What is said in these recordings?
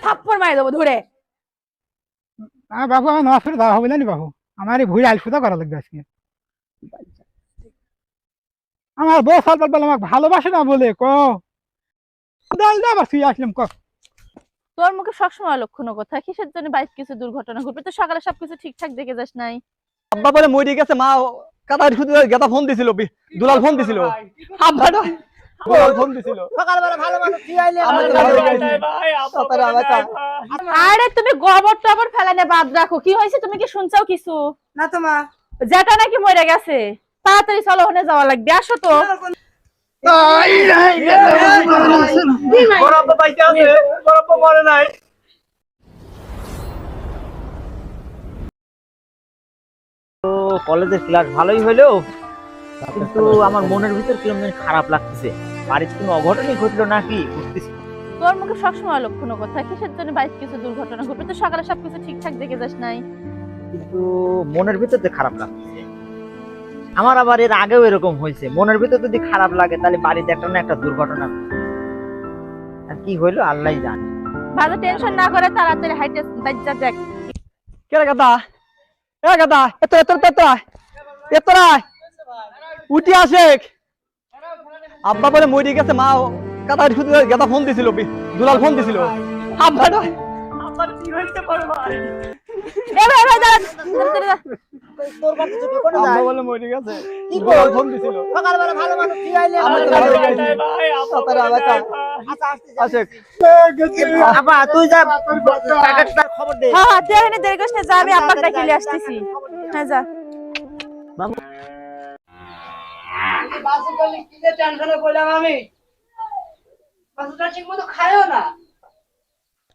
থাপ্পড় মারি দেবো ধরে। বাবু আমার নষ্ট দেওয়া হবে না নি বাবু, আমার এই ভুঁড়ি আলসুদা করা লাগবে আজকে। আমার বউ সাল পাল আমাকে ভালোবাসে না বলে ক তুই আসলাম ক। তোর মুখে সবসময় লক্ষণ কথা, কিসের জন্য বাইক কিছু দুর্ঘটনা ঘটবে? তো সকালে সবকিছু ঠিকঠাক দেখে যাস নাই? আব্বা বলে মরে গেছে, মা কাটা শুধু গেদা ফোন দিছিল, দুলাল ফোন দিছিল, আব্বাটা দুলাল ফোন দিছিল সকালবেলা ভালো মানুষ তুই আইলে আরে তুমি গোবর টবর ফেলানে বাদ রাখো, কি হয়েছে তুমি কি শুনছাও কিছু? না তো মা, যেটা নাকি মরে গেছে, তাড়াতাড়ি চলো ওখানে যাওয়া লাগবে, আসো তো। মরে নাই। কলেজের ক্লাস ভালোই হলো, কিন্তু আমার মনের ভিতর কিরকম যেন খারাপ লাগতেছে। বাড়িতে কোনো অঘটনই ঘটলো নাকি বুঝতেছি। তোর মুখে সবসময় লক্ষণ কথা, কিসের জন্য বাইক কিছু দুর্ঘটনা ঘটবে? তো সকালে সবকিছু ঠিকঠাক দেখে যাস নাই? কিন্তু মনের ভিতর যে খারাপ লাগতেছে। আমার আবার এর আগেও এরকম হয়েছে, মনের ভিতর যদি খারাপ লাগে তাহলে বাড়িতে একটা না একটা দুর্ঘটনা। আর কি হইলো আল্লাহই জানে। ভালো টেনশন না করে তাড়াতাড়ি হাইটে বাচ্চা দেখ। কে রে গাদা? এ গাদা, এতরা উঠি আসে। আব্বা বলে মরে গেছে, মা কাটা শুধু গেদা ফোন দিছিল, দুলাল ফোন দিছিল, আব্বাটা আব্বার কি হইতে পারে ভাই? এ ভাই ভাই দাঁড়া। তোর বাড়ি থেকে কোন আব্বা যায়? বলে মরে গেছে, কি দুলাল ফোন দিছিল। সকালবেলা ভালো মানুষ তুই আইলে ভাই আসে। আব্বা তুই যা টাকাটা খবর দে। হ্যাঁ তুই এখানে দেরি করিস না, যা আমি আব্বাকে ডাকিয়ে নিয়ে আসতেছি। হ্যাঁ যা।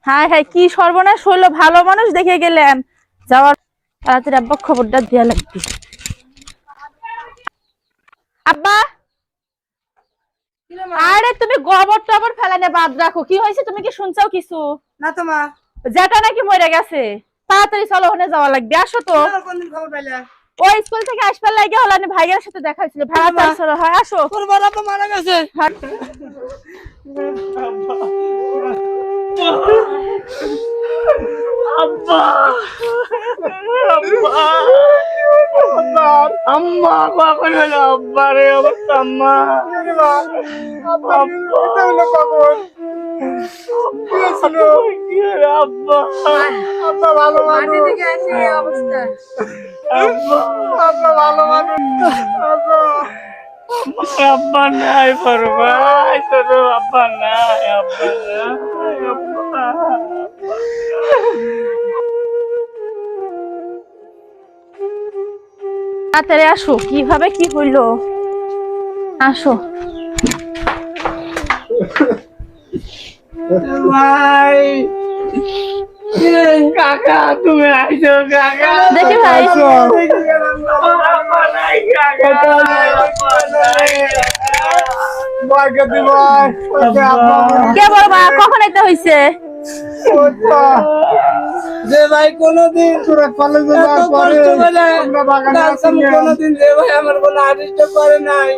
হ্যাঁ হ্যাঁ কি সর্বনাশ হলো, ভালো মানুষ দেখে গেলাম, যাওয়ার তাড়াতাড়ি আব্বা খবরটা দেওয়া লাগবে। আব্বা, আরে তুমি গোবর টবর ফেলানে বাদ রাখো, কি হয়েছে তুমি কি শুনছাও কিছু? না তো মা, যেটা নাকি মরে গেছে, তাড়াতাড়ি চলো ওখানে যাওয়া লাগবে, আসো তো। কোনদিন খবর পাইলে? ওই স্কুল থেকে আসবার লাগে হলো, আমি ভাইয়ের সাথে দেখা হয়েছিল, ভাড়া ট্রান্সফার হয়, আসো। তোর বড় আপা মারা গেছে। আব্বা আম্মা কখন হলো? আব্বা রে আম্মা আব্বা আব্বা ভালো মানুষ, আব্বা ভালো মানুষ, আব্বা নাই বড় ভাই, তোর আব্বা নাই, আব্বা নাই, আব্বা। তাড়াতাড়ি আসো, কিভাবে কি হইলো, আসো। ভাই কাকা তুমি আইছো, কাকা দেখি ভাই। কে বড় মা, কখন এটা হইছে? যে ভাই কোনদিন তোরা কলেজে যাওয়ার পরে আমরা বাগানে কোনদিন যে ভাই আমার কোনো আদিষ্ট করে নাই,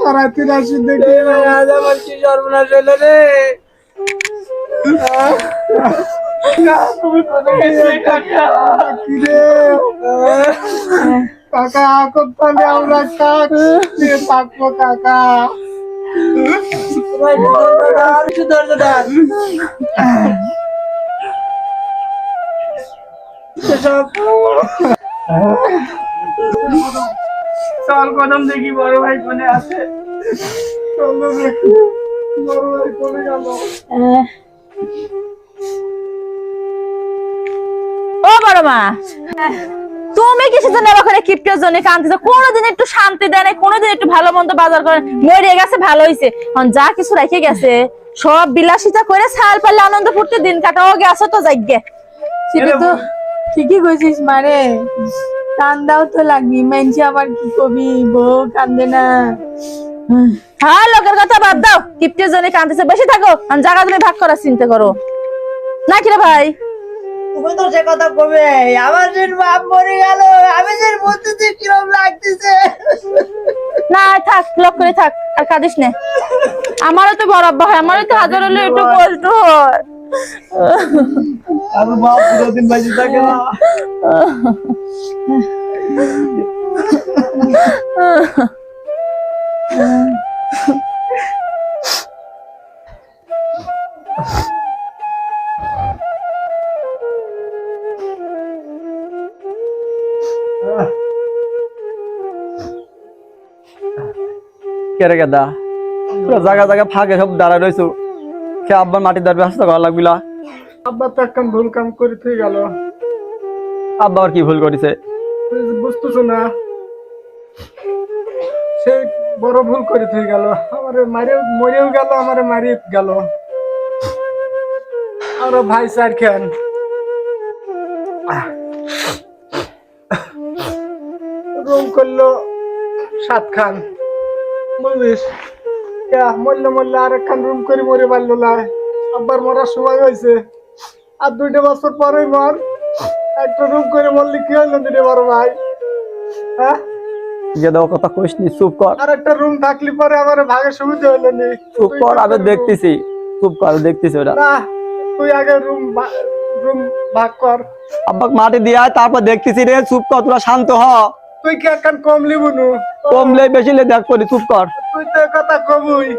সারা 83 দেখে ভাই আজ আমার কি সর্বনাশ হলো রে। তুমি কোথায় গেছিলে কাকা? কাকা কোথায় আমরা থাকবো কাকা? চল কদম দেখি বড় ভাই কোনে আছে। বড় ভাই কোনে গেল? ও বড় মা, তুমি কিসের জন্য ওখানে কিপটার জন্য কাঁদতেছো? কোনোদিন একটু শান্তি দেয় না, কোনোদিন একটু ভালো মন্দ বাজার করে। মরে গেছে ভালো হয়েছে, যা কিছু রেখে গেছে সব বিলাসিতা করে ছাল পাল্লে আনন্দ ফুর্তি দিন কাটাও গেছে তো যাইগে। সেটা তো ঠিকই কইছিস মারে, কান্দাও তো লাগবি, মানছি আবার কি কবি, বউ কান্দে না। হ্যাঁ লোকের কথা বাদ দাও, কিপটার জন্য কাঁদতেছে, বেশি থাকো জায়গা তুমি ভাগ করার চিন্তা করো না কি রে ভাই? তুমি তো সে কথা কবে, আমার যে বাপ মরে গেল, আমি যে বলতেছি কিরকম লাগতেছে। না থাক, লক করে থাক, আর কাঁদিস না। আমারও তো বড় আব্বা হয়, আমারও তো হাজার হলে একটু কষ্ট হয়। আর বাপ পুরোদিন বাজি থাকে না। কেরে গেদা পুরো জায়গা জায়গা ফাঁকে সব দাঁড়ায় রয়েছো, সে আব্বার মাটি দাঁড় ব্যস্ত করা লাগবিলা। আব্বা তো একটা ভুল কাম করে থেকে গেল, আব্বা আর কি ভুল করেছে? তুই বুঝতেছো না, সে বড় ভুল করে থেকে গেল, আমারে মরেও গেল, আমারে মারিয়ে গেল। আর ভাই স্যার খেন রুম করলো 7 খান, বুঝিস মরলে আর একখান রুম করে মরে পারলো না। আব্বার মরার সময় হয়েছে, আর 2টা বছর পরে মর, একটা রুম করে মরলে কি হইলো দিনে বড় ভাই? হ্যাঁ, গেদা ও কথা কইস নি, চুপ কর, আর একটা রুম থাকলে পরে আমার ভাগে সুবিধা হইলো নি। চুপ কর, আমি দেখতেছি, চুপ কর, দেখতেছি ওটা। না, তুই আগে রুম ভাগ কর। আব্বাক মাটি দিয়ে আয়, তারপর দেখতেছি রে। চুপ কর, তোরা শান্ত হ। তুই কি একখান কমলি বুনু? কমলে বেশি লে দেখ করি, চুপ কর। তুই তো কথা কমুই,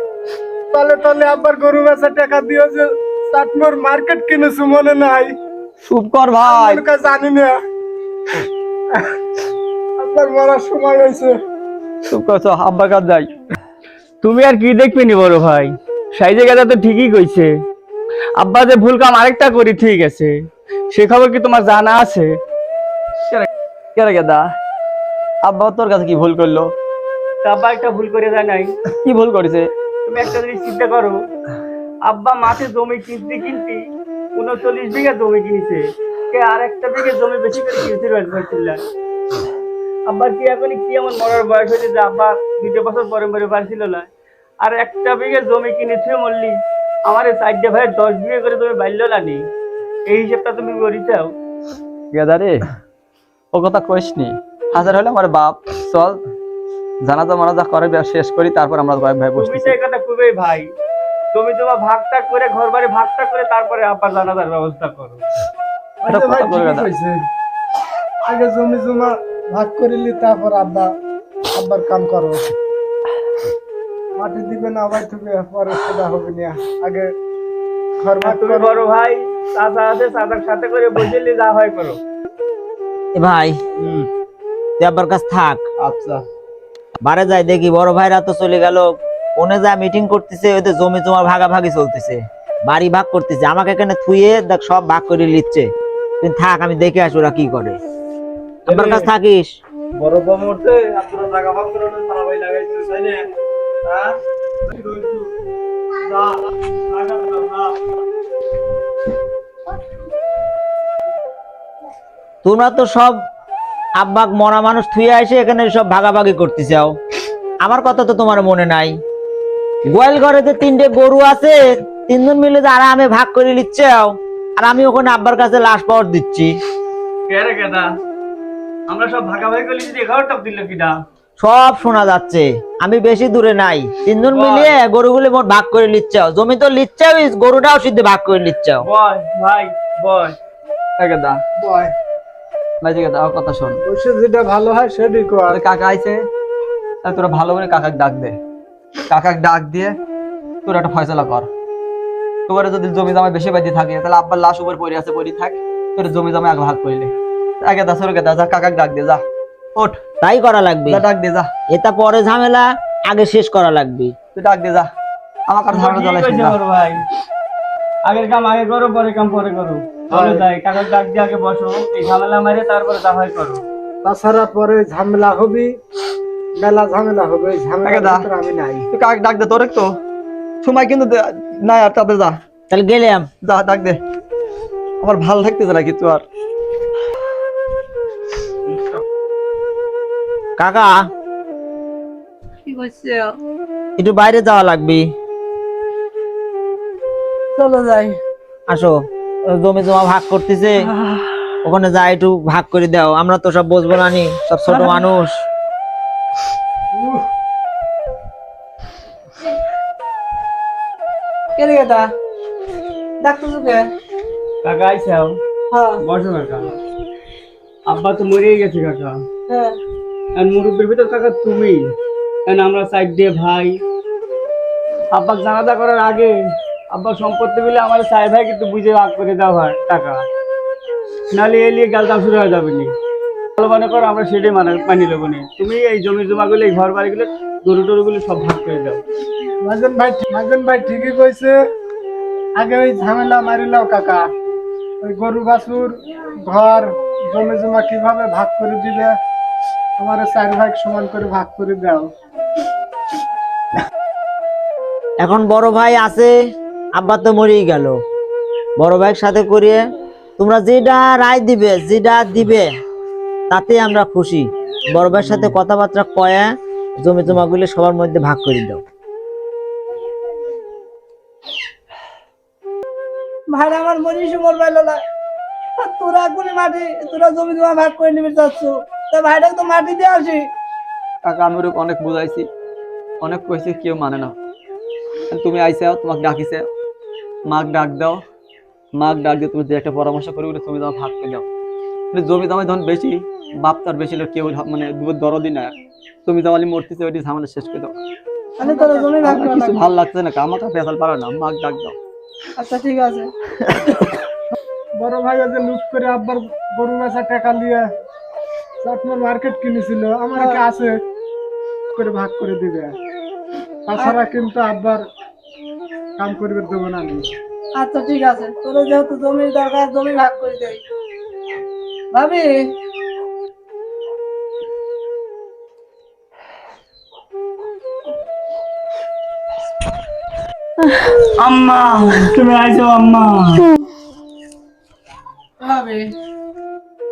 তাহলে আব্বার গরু বেচা টাকা দিয়ে যে চাটমোর মার্কেট কিনেছো মনে নাই? চুপ কর ভাই। আমি জানি না, আব্বার মরার সময় হয়েছে। চুপ কর, আব্বার কাছে যাই। তুমি আর কি দেখবে নি বড় ভাই, সেই জায়গাটা তো ঠিকই কইছে। আব্বা যে ভুল কাম আরেকটা করি ঠিক আছে, সে খবর কি তোমার জানা আছে? কেরে গেদা আব্বা তোর কাছে কি ভুল করলো? আব্বা একটা ভুল করে যায় নাই? কি ভুল করেছে? তুমি একটা জিনিস চিন্তা করো, আব্বা মাঠে জমি কিনতে 39 বিঘা জমি কিনেছে, কে আর একটা বিঘা জমি বেশি করে কিনতে পারছিল। আব্বার কি এখন কি এমন মরার বয়স হয়েছে যে আব্বা 2 বছর পরে মরে পারছিল না? আর একটা বিঘা জমি কিনেছে মল্লি, আমার 4 ভাই 10 বিঘা করে তুমি বাড়লো না নি, এই হিসেবটা তুমি করি চাও? গেদা রে ও কথা কইস নি, হাজার হলে আমার বাপ। চল জানাজা মানাজা করে শেষ করি, তারপর আমরা ভাই ভাই তুমি বসছি। তো এই কথা খুবই ভাই, তুমি তোমার ভাগটা করে ঘর বাড়ি ভাগটা করে তারপরে আব্বার জানাজার ব্যবস্থা করো। এটা আচ্ছা ভাই, কথা বলে ঠিকই গেদা। কইছে। আগে জমি জমা ভাগ করিলি, তারপর আব্বার কাম করো। মাটি দিবে না ভাই, তুমি পরে সেটা হবে না, আগে ঘর ভাগ তুমি করো। বড় ভাই, চাচা আছে, চাচার সাথে করে বসেলি যা হয় করো। এ ভাই তুই আব্বার কাছে থাক, আচ্ছা বারে যাই দেখি বড় ভাইরা তো চলে গেল, ওনে যা মিটিং করতেছে, ওদের জমি জমা ভাগাভাগি চলতেছে, বাড়ি ভাগ করতেছে, আমাকে এখানে থুয়ে দেখ সব ভাগ করে নিচ্ছে। তুই থাক, আমি দেখে আসি ওরা কি করে। আব্বার কাছে থাকিস। বড় বমরতে আপনারা জায়গা ভাগ করে সারা ভাই লাগাইছে তাই না? হ্যাঁ না লাগা না। তোমরা তো সব আব্বাক মরা মানুষ থুয়ে আসে এখানে সব ভাগাভাগি করতে চাও, আমার কথা তো তোমার মনে নাই? গোয়াল ঘরে যে 3টে গরু আছে, 3জন মিলে যে আরামে ভাগ করে নিচ্ছে, আর আমি ওখানে আব্বার কাছে লাশ পাওয়ার দিচ্ছি। কে রে কেদা, আমরা সব ভাগাভাগি করলি, যদি 11টা দিল কিনা? সব শোনা যাচ্ছে, আমি বেশি দূরে নাই, 3জন মিলিয়ে গরুগুলি মোট ভাগ করে নিচ্ছে, জমি তো নিচ্ছে, গরুটাও সিদ্ধে ভাগ করে নিচ্ছে। বয় ভাই বয়। গেদা বয় ভাই গেদা আমার কথা শোন। বসে যেটা ভালো হয় সেটাই কর। আরে কাকা আইছে, তাহলে তোরা ভালো করে কাকাকে ডাক দে, কাকাকে ডাক দিয়ে তোর একটা ফয়সালা কর। তোর যদি জমি জমা বেশি বাজি থাকে, তাহলে আব্বার লাশ উপর পড়ে আছে, পড়ে থাক, তোর জমি জমা আগে ভাগ করিলে। আগে দা সরকে দা, যা কাকাকে ডাক দে, যা ওঠ, তাই করা লাগবে, যা ডাক দে, যা এটা পরে ঝামেলা, আগে শেষ করা লাগবে। তুই ডাক দে, যা। আমার কাছে ঝামেলা ঠিক জ্বালাইস আছে না। বড় ভাই, আগের কাম আগে করো, পরে কাম পরে করো। চলো যাই, টাকা ডাক দিয়ে আগে বসো, এই ঝামেলা মারে তারপরে যা হয় করো। তাছাড়া পরে ঝামেলা হবে, মেলা ঝামেলা হবে, এই ঝামেলার দা। ভিতরে আমি নাই। তুই কাকাকে ডাক দে, তোর তো সময় কিন্তু নাই আর, তাতে যা, তাহলে গেলাম। যা ডাক দে, আমার ভাল থাকতেছে না কিছু আর। কাকা কি করছে? একটু বাইরে যাওয়া লাগবে, চলো যাই। আসো, জমি জমা ভাগ করতেছে, ওখানে যা একটু ভাগ করে দাও, আমরা তো সব বুঝবো না নি, সব ছোট মানুষ। কে রে এটা? ডাক্তার কে? কাকা আইসাও হ্যাঁ বসো কাকা। আব্বা তো মরেই গেছে কাকা। হ্যাঁ আর মুরব্বীর ভিতর কাকা তুমি, কারণ আমরা সাইড দিয়ে ভাই। আব্বা জানাজা করার আগে আব্বা সম্পত্তি মিলে আমার সাই ভাই কিন্তু বুঝে ভাগ করে দাও ভাই টাকা, নাহলে এলিয়ে গালটা শুরু হয়ে যাবে নি। ভালো মনে করো আমরা সেটাই মানি নেবো নি। তুমি এই জমি জমাগুলো, এই ঘর বাড়িগুলো, গরু টরুগুলো সব ভাগ করে দাও। মাজন ভাই ঠিকই কইছে, আগে ওই ঝামেলা মারিলাও কাকা। ওই গরু বাছুর ঘর জমি জমা কিভাবে ভাগ করে দিবে, আমার 4 ভাগ সমান করে ভাগ করে দাও। এখন বড় ভাই আছে, আব্বা তো মরেই গেল, বড় ভাইয়ের সাথে করিয়ে তোমরা যেটা রায় দিবে, যেটা দিবে তাতে আমরা খুশি। বড় ভাইয়ের সাথে কথাবার্তা কয়ে জমি জমাগুলো সবার মধ্যে ভাগ করে দাও। ভাই আমার মরিস মরবাইল না, তোরা এখনই মাটি, তোরা জমি জমা ভাগ করে নিবি চাচ্ছ, তা ভাইটা তো মাটি দিয়ে আসি। কাকা আমি ওরকম অনেক বুঝাইছি, অনেক কইছি, কেউ মানে না। তুমি আইসাও, তোমাকে ডাকিছে, মাক ডাক দাও, মাক ডাক দিয়ে তুমি যে একটা পরামর্শ করে বলে তুমি তোমার ভাগ করে দাও। জমি দামে ধন বেশি, বাপ তার বেশি লোক কেউ মানে দরদি না, তুমি দামালি মরতেছে, ওইটি ঝামেলা শেষ করে দাও। আমি তোরা জমি ভাগ আমার করে কিছু ভালো লাগছে না, আমাকে পেশাল পারো না, মাক ডাক দাও। আচ্ছা ঠিক আছে। বড় ভাই যে লুট করে আব্বার গরু বেচা টাকা নিয়ে চাটমোর মার্কেট কিনেছিল, আমার কি আছে করে ভাগ করে দিবে, তাছাড়া কিন্তু আব্বার কাম করবে দেবো না আমি। আচ্ছা ঠিক আছে, তোর যেহেতু জমির দরকার, জমি ভাগ করে দেই। ভাবি আম্মা তুমি আইসো আম্মা। ভাবি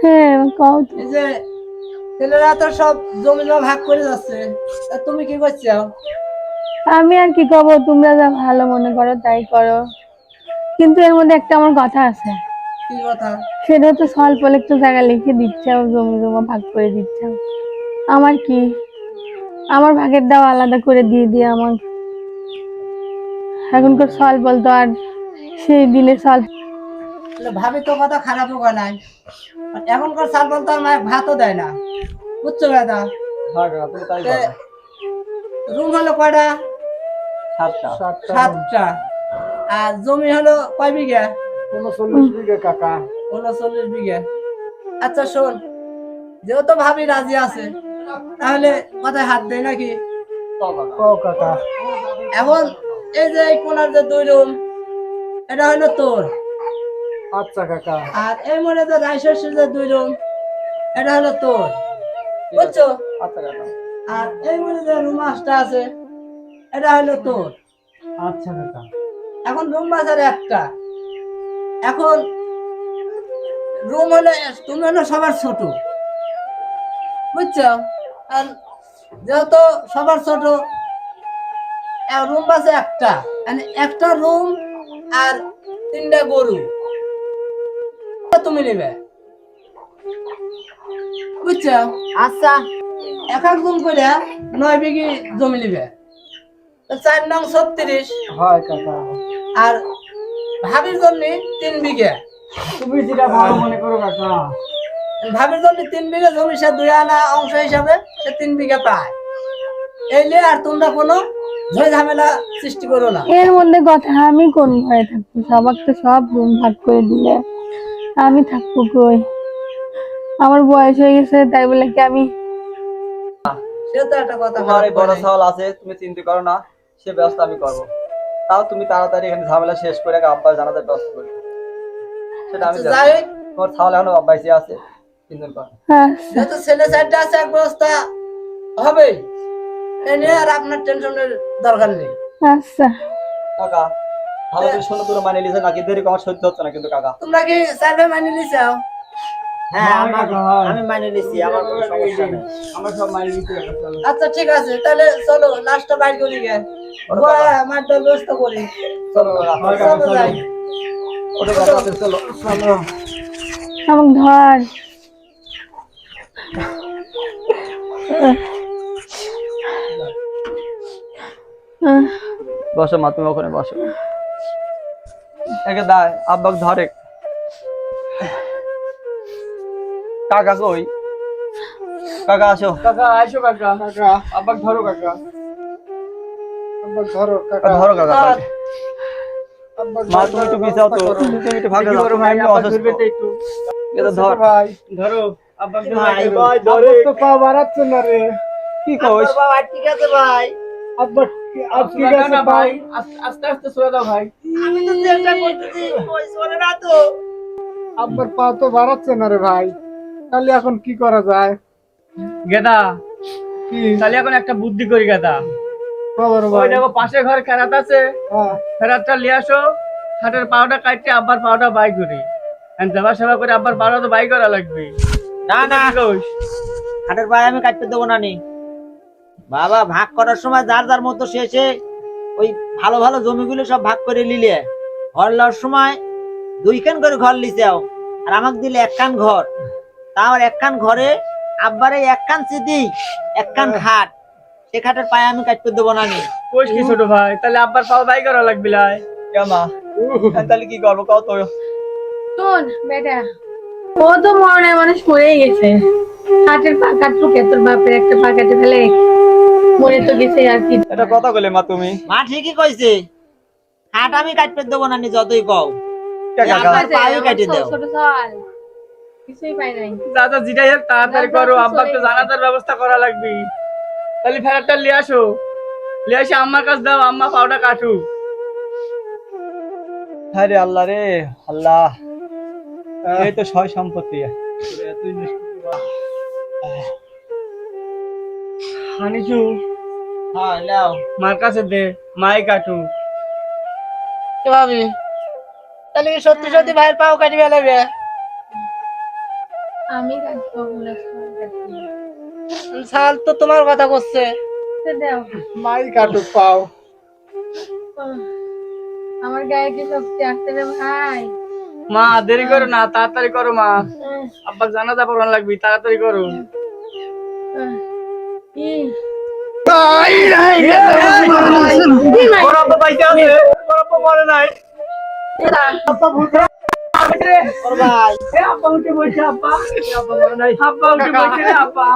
হ্যাঁ কও তো। এই যে ছেলেরা তো সব জমি জমা ভাগ করে যাচ্ছে, তা তুমি কি করছো? আমি আর কি করবো, তোমরা যা ভালো মনে করো তাই করো, কিন্তু এর মধ্যে একটা আমার কথা আছে। কি কথা? সেটা তো স্বল্প একটু জায়গা লিখে দিচ্ছে, জমি জমা ভাগ করে দিচ্ছে। আমার কি, আমার ভাগের দাও আলাদা করে দিয়ে দিয়ে আমার এখনকার স্বল্প বলতো, আর সেই দিলে স্বল্প। ভাবি তো কথা খারাপ হোক নাই, এখনকার সাল বলতে আর মায়ের ভাতও দেয় না, বুঝছো দাদা? হ্যাঁ কাকা, তুমি তাই করো। রুম হলো কয়টা? 7টা। 7টা। আর জমি হলো কয় বিঘা? 39 বিঘা কাকা। 39 বিঘা। আচ্ছা শোন, যেহেতু ভাবি রাজি আছে, তাহলে কথায় হাত দেয় নাকি? কাকা এখন এই যে এই কোনার যে 2 রুম, এটা হলো তোর। আচ্ছা কাকা। আর এই মনে যে রাইসের যে 2 রুম, এটা হলো তোর, বুঝছো? আচ্ছা কাকা। আর এই মনে যে রুম আসটা আছে, এটা হলো তোর। আচ্ছা কাকা। এখন রুম বাজারে একটা, এখন রুম হলো, তুমি হলো সবার ছোট, বুঝছো? আর যেহেতু সবার ছোট, রুম বাজে একটা, মানে একটা রুম আর 3টা গরু তুমি নেবে, বুঝছো? আচ্ছা, এক এক রুম করে 9 বিঘি জমি নেবে, 4 নং 36। হয় কাকা। আর ভাবির জন্য 3 বিঘা। তুমি যেটা ভালো মনে করো কাকা। ভাবির জন্য 3 বিঘা জমি, সে 2 আনা অংশ হিসাবে সে 3 বিঘা পায়। এই নিয়ে আর তোমরা কোনো ঝামেলা সৃষ্টি করো না। এর মধ্যে কথা, আমি কোন ঘরে থাকবো? সবার তো সব রুম ভাগ করে দিলে আমি থাকবো কই? আমার বয়স হয়ে গেছে, তাই বলে কি আমি? সে তো একটা কথা। তোমার এই বড় চাল আছে, তুমি চিন্তা করো না, সে ব্যবস্থা আমি করবো। তাও তুমি তাড়াতাড়ি এখানে ঝামেলা শেষ করে আব্বার জানাজার ব্যবস্থা করি, সেটা আমি আচ্ছা, জানি। যাই হোক, তোমার ছাওয়াল এখনো আব্বাইসি আছে, চিন্তা করো। আচ্ছা যেহেতু ছেলে 4টা আছে, এক ব্যবস্থা হবে। এই নিয়ে আর আপনার টেনশনের দরকার নেই। আচ্ছা। কাকা ভালো করে শোনো, তোর মানে লিখে নাকি দেরি আমার সহ্য হচ্ছে না কিন্তু কাকা। তোমরা কি সার্ভে মানি লিছাও? হ্যাঁ আমি মানে নিছি, আমার কোনো সমস্যা নেই। আমরা সব মাইনে দিতে হবে। আচ্ছা ঠিক আছে, তাহলে চলো লাস্টটা বাইর করি গে, মাঠটার ব্যবস্থা করি। চলো কাকা, চলো যাই। ওটা কাকা, চলো। আমাকে ধর। বসো মা, তুমি ওখানে বসো। একে দায় আব্বাক ধরে। কাকা কই? কাকা আসো। কাকা আইসো কাকা। কাকা আব্বাক ধরো কাকা। আব্বা ধরো কাকা। ধরো কাকা। আব্বা মা তুমি একটু পিছাও তো, তুমি একটু ফাঁকা দাও। ভাই আমি আব্বা অসুস্থ। ধরবে তো একটু। এটা ধর। ভাই ধরো আব্বাক ভাই, ভাই আব্বা তো পা বাড়াচ্ছে না রে। কি কইস? বাবা ঠিক আছে ভাই, আব্বা আজকে ঠিক আছে না ভাই। ভাই, আস্তে আস্তে সরে দাও ভাই। আমি তো চেষ্টা করতেছি, কই সরে না তো। আব্বার পা তো বাড়াচ্ছে না রে ভাই, তাহলে এখন কি করা যায়? গেদা কি তাহলে এখন একটা বুদ্ধি করি গেদা। খবর ওই ভাই? দেখো পাশে ঘর খেরাত আছে, হ্যাঁ, ফেরাতটা নিয়ে আসো, হাটের পাওটা কাটতে আব্বার পাওটা বাই করি। দেবা সেবা করে আব্বার পাওটা তো বাই করা লাগবে। না না, কি কইস? হাটের ভাই আমি কাটতে দেবো না নি বাবা। ভাগ করার সময় যার যার মতো শেষে ওই ভালো ভালো জমিগুলো সব ভাগ করে নিলে, ঘর লওয়ার সময় 2 কান করে ঘর লিছাও, আর আমাকে দিলে 1 কান ঘর। তাও 1 কান ঘরে আব্বারে 1 কান সিদ্ধি 1 কান খাট, সে খাটের পায়ে আমি কাটতে দেবো না নি। কইস কি ছোট ভাই? তাহলে আব্বার পাও বাই করা লাগবে লাই। কে মা? তাহলে কি করবো কও তো? শোন বেটা, ও তো মরণের মানুষ মরেই গেছে। হাটের পা কাটলুকে তোর বাপের একটা পা কাটে ফেলে মরে তো গেছে আর কি। এটা কথা বলে মা তুমি? মা ঠিকই কইছে, খাট আমি কাটতে দেবো না নি যতই কও। কে কাকা? আব্বার পায়ে কাটে দাও। ছোট চল, কিছুই পাই নাই। দাদা যেটাই হোক তাড়াতাড়ি করো, আব্বাকে জানাজার ব্যবস্থা করা লাগবে। তাহলে ফেরাতটা নিয়ে আসো, নিয়ে এসে আম্মার কাছে দাও, আম্মা পাওটা কাটু। হ্যাঁ রে আল্লাহ রে আল্লাহ, এই তো সয় সম্পত্তি। হানিছু হ্যাঁ লাও। মার কাছে দে, মাই কাটু। কি ভাবি? তাহলে কি সত্যি সত্যি ভাইয়ের পাও কাটি ফেলাবে? আমি কাটবো বলে কাটবো। সাল তো তোমার কথা করছে। দাও, মাই কাটুক পাও। আমার গায়ে কি শক্তি আসছে রে ভাই? মা দেরি করো না, তাড়াতাড়ি করো মা, আব্বাকে জানাজা পড়ানো লাগবে, তাড়াতাড়ি করো। কি ওর আব্বা বাইতে আছে, ওর আব্বা মরে নাই। ওর ভাই এ আব্বা উঠে বসে, আব্বা আব্বা মরে নাই, আব্বা উঠে বসে রে আব্বা।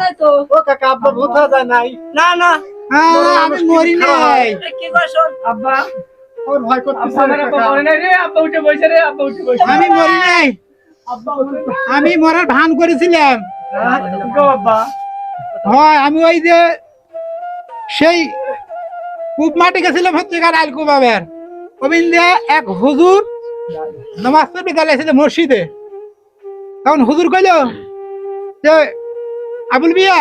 নাই তো ও কাকা, আব্বা ভূত হয়ে যায় নাই? না না, আমি মরি নাই। কি করছো? আব্বা ওর ভয় করতেছে আব্বা আমার আব্বা মরে নাই রে, আব্বা উঠে বসে রে, আব্বা উঠে বসে। আমি মরি নাই, আব্বা উঠে আমি মরার ভান করেছিলাম। গো আব্বা। হয় আমি ওই যে সেই কূপ মাঠে গেছিলাম হচ্ছে আলকু বাবার গোবিন্দে এক হুজুর নামাজ পড়তে গেছিল মসজিদে। তখন হুজুর কইল যে আবুল মিয়া,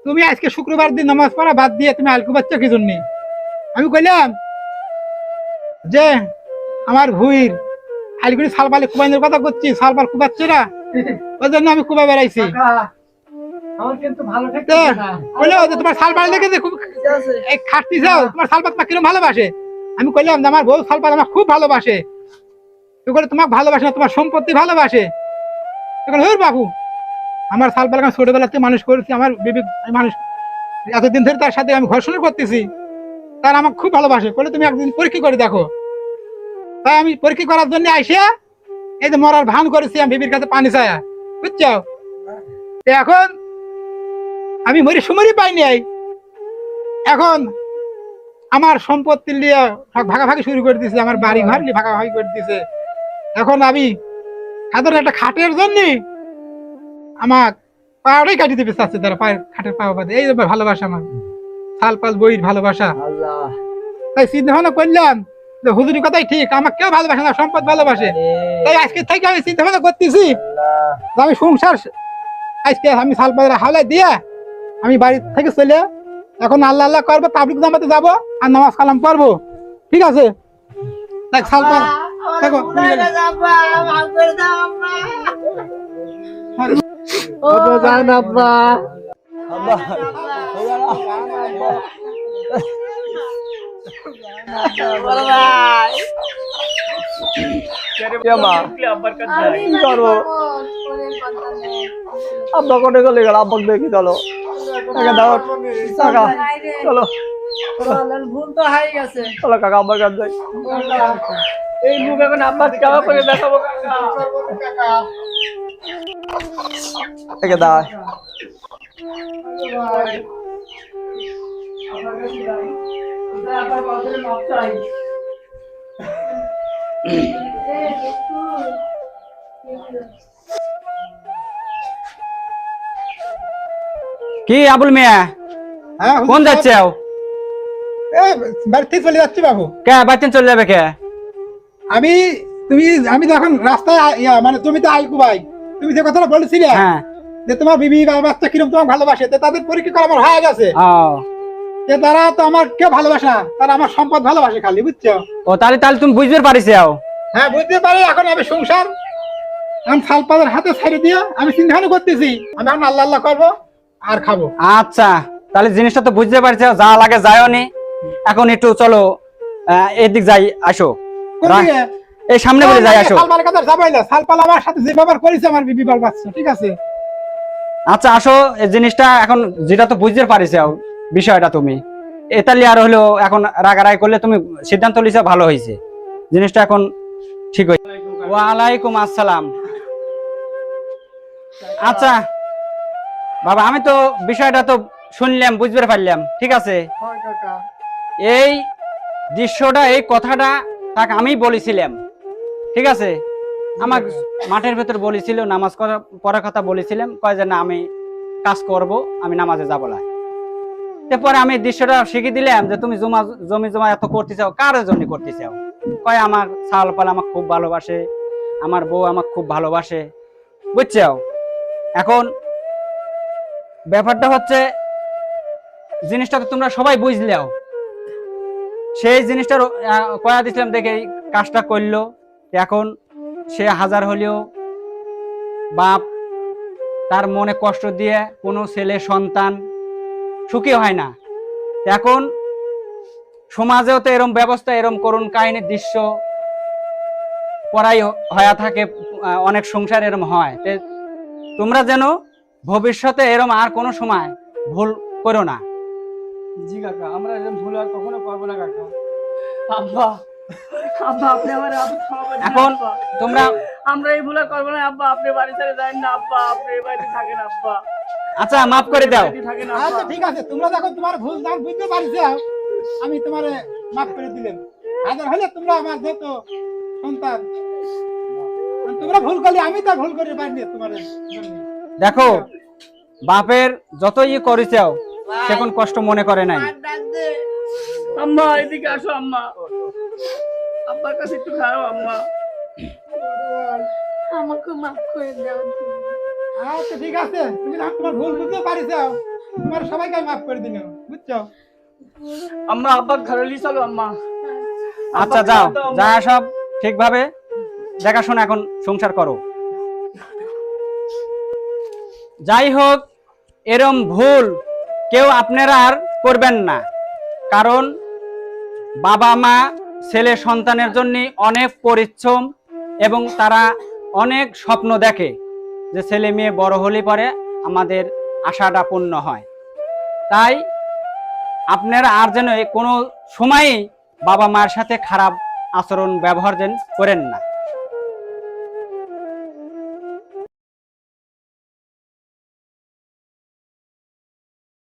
তুমি আজকে শুক্রবার দিন নামাজ পড়া বাদ দিয়ে তুমি আলকু বাচ্চা কি জন্য? আমি কইলাম যে আমার ভুইর আলগুলি সালপালে কুবাইনের কথা করছি, সালপাল কুবাচ্ছে না, ওই জন্য আমি কুবা বেড়াইছি। আমার কিন্তু ভালো বললো যে তোমার শালপাল দেখে খুব খাটতি যাও, তোমার শালপাল তোমার কিরকম ভালোবাসে? আমি কইলাম যে আমার বউ শালপাল আমার খুব ভালোবাসে। তুই বলে তোমাকে ভালোবাসে না, তোমার সম্পত্তি ভালোবাসে। তখন হর বাবু, আমার শালপাল আমি ছোটবেলাতে মানুষ করেছি, আমার বিবেক মানুষ এতদিন ধরে তার সাথে আমি ঘর্ষণ করতেছি, তার আমাকে খুব ভালোবাসে। বলে তুমি একদিন পরীক্ষা করে দেখো। তাই আমি পরীক্ষা করার জন্য আইসে এই যে মরার ভান করেছি আমি বিবির কাছে পানি চায়া, বুঝছো? এখন আমি মরি সুমরি পাই নাই। এখন আমার সম্পত্তি নিয়ে ভাগাভাগি শুরু করে দিছে, আমার বাড়ি ঘর নিয়ে ভাগাভাগি করে দিছে। এখন আমি সাধারণ একটা খাটের জন্য আমার পাওয়াটাই কাটি দিতে চাচ্ছে, তারা পায়ের খাটের পাওয়া বাদে। এই ভালোবাসা আমার শাল পাল বইয়ের ভালোবাসা। তাই চিন্তা ভাবনা করলাম যে হুজুরি কথাই ঠিক, আমার কেউ ভালোবাসে না, সম্পদ ভালোবাসে। তাই আজকে থেকে আমি চিন্তা ভাবনা করতেছি যে আমি সংসার আজকে আমি শাল পালের হাওলায় দিয়ে আমি বাড়ি থেকে চলে এখন আল্লাহ আল্লাহ করবো, তাবলিগ জামাতে যাবো আর নামাজ কালাম পড়বো। ঠিক আছে? দেখ সালমান দেখো যান আব্বা। আব্বা কে মা? আব্বার কাছে যাই। কি করবো? আব্বা কোটে চলে গেল, আব্বাকে দেখি চলো। টাকা দাও, টাকা চলো। ভুল তো হয়ে গেছে। চলো কাকা আব্বার কাছে যাই। এই মুখ এখন আব্বার কেমন করে দেখাবো কাকা? একে দাঁড়ায় আব্বার বাজারে মাপ চাই। কি আবুল মিয়া হ্যাঁ কোন যাচ্ছে বাড়িতে চলে যাচ্ছি বাবু। কে বাচ্চা চলে যাবে কে? আমি যখন রাস্তায় মানে তুমি তো আইকু ভাই, তুমি যে কথাটা বলেছিলে হ্যাঁ যে তোমার বিবি বা বাচ্চা কিরম তোমাকে ভালোবাসে, তো তাদের পরীক্ষা করা আমার হয়ে গেছে। ও যে তারা তো আমার কে ভালোবাসে না, তারা আমার সম্পদ ভালোবাসে খালি, বুঝছো? ও তাহলে তাহলে তুমি বুঝতে পারিস হ্যাঁ বুঝতে পারি। এখন আমি সংসার আমি সালপাদের হাতে ছাড়ি দিয়ে আমি চিন্তা ভাবনা করতেছি, আমি এখন আল্লাহ আল্লাহ করবো আর খাবো। আচ্ছা তাহলে জিনিসটা তো বুঝতে পারছো, যা লাগে যায়ও নি। এখন একটু চলো এদিক যাই, আসো কোন দিকে? এই সামনে বলে যাই, আসো। সালপালের কথা যাবাই না, সালপাল আমার সাথে যে ব্যবহার করেছে আমার বিবি বাল বাচ্চা, ঠিক আছে? আচ্ছা আসো, এই জিনিসটা এখন যেটা তো বুঝতে পারিস বিষয়টা, তুমি এতালি আর হলো এখন রাগারাগি করলে তুমি সিদ্ধান্ত লিছো, ভালো হয়েছে জিনিসটা এখন ঠিক হয়েছে। ওয়ালাইকুম আসসালাম। আচ্ছা বাবা, আমি তো বিষয়টা তো শুনলাম, বুঝতে পারলাম, ঠিক আছে। এই দৃশ্যটা, এই কথাটা তাকে আমি বলেছিলাম, ঠিক আছে। আমার মাঠের ভেতর বলেছিল, নামাজ পড়ার কথা বলেছিলাম, কয় যে না আমি কাজ করব, আমি নামাজে যাবো না। তারপরে আমি দৃশ্যটা শিখিয়ে দিলাম যে তুমি জমি জমা এত করতে চাও, কার জন্য করতে চাও? কয় আমার ছাগল আমাকে খুব ভালোবাসে, আমার বউ আমাকে খুব ভালোবাসে, বুঝছো? এখন ব্যাপারটা হচ্ছে জিনিসটা তো তোমরা সবাই বুঝলেও, সেই জিনিসটা কয়া দিছিলাম দেখে এই কাজটা করলো। এখন সে হাজার হলেও বাপ তার মনে কষ্ট দিয়ে কোনো ছেলে সন্তান সুখী হয় না। এখন সমাজেও তো এরম ব্যবস্থা, এরম করুণ কাহিনীর দৃশ্য পড়াই হয়ে থাকে, অনেক সংসার এরম হয়। তোমরা যেন ভবিষ্যতে এরম আর কোনো সময় ভুল করো না। জি কাকা, আমরা এরকম ভুল আর কখনো করবো না কাকা। আব্বা আব্বা আপনি আমার এখন তোমরা আমরা এই ভুল আর করবো না আব্বা। আপনি বাড়ি ছেড়ে যান না আব্বা, আপনি এই বাড়িতে থাকেন আব্বা। আচ্ছা মাফ করে দাও। থাকেন আচ্ছা আব্বা। ঠিক আছে, তোমরা যখন তোমার ভুল দাম বুঝতে পারছো, আমি তোমার মাফ করে দিলাম। হাজার হলে তোমরা আমার যত সন্তান, তোমরা ভুল করলে আমি তো ভুল করে পারিনি তোমার জন্য। দেখো বাপের যতই করেছ সে কোন কষ্ট মনে করে নাই। আম্মা এদিকে আসো আম্মা, আব্বার কাছে একটু খাও আম্মা। আমাকে মাফ করে দাও তুমি। আচ্ছা ঠিক আছে, তুমি যখন তোমার ভুল বুঝতে পারিছো, তোমার সবাইকে আমি মাফ করে দিলাম, বুঝছো? আম্মা আব্বা ঘরে নিয়ে চলো আম্মা। আচ্ছা যাও, যা সব ঠিকভাবে দেখাশোনা এখন সংসার করো। যাই হোক, এরম ভুল কেউ আপনারা আর করবেন না, কারণ বাবা মা ছেলে সন্তানের জন্য অনেক পরিশ্রম এবং তারা অনেক স্বপ্ন দেখে যে ছেলে মেয়ে বড় হলে পরে আমাদের আশাটা পূর্ণ হয়। তাই আপনারা আর যেন কোনো সময়ই বাবা মার সাথে খারাপ আচরণ ব্যবহার যেন করেন না।